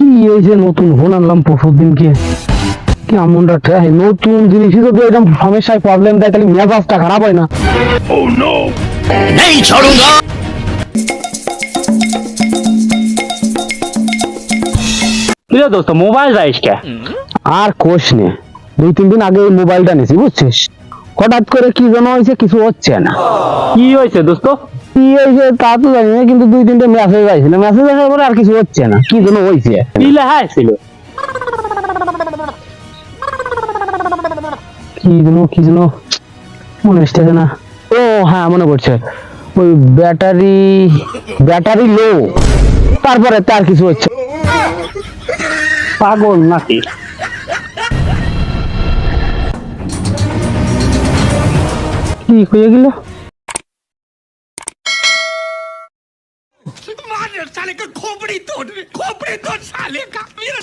কি এই যে নতুন ফোন আনলাম পরশুর দিনকে, কেমনটা নতুন জিনিস যদি এরকম সমস্যায় প্রবলেম দেয় তাহলে মেজাজটা খারাপ হয় না? नहीं छोड़ूंगा। কিরে দোস্ত মোবাইল যাইস কে? আর কোষ নে, 2-3 দিন আগে এই মোবাইলটা নিয়েছি বুঝছিস, হঠাৎ করে কি যেন হয়েছে, কিছু হচ্ছে না। কি হয়েছে দোস্ত? কি হয়েছে তা তো জানি না, কিন্তু 2-3টে মেসেজ আসছিল, মেসেজ আসার পরে আর কিছু হচ্ছে না, কি যেন হয়েছে। কি লেখা ছিল? কি যেন মনে আসছে না। ও হ্যাঁ, মনে পড়ছে, ওই ব্যাটারি লো, তারপরে তার কিছু হচ্ছে। পাগল নাকি? কি হয়ে গেল? मार साले का खोपड़ी तोड़ साले का मेरा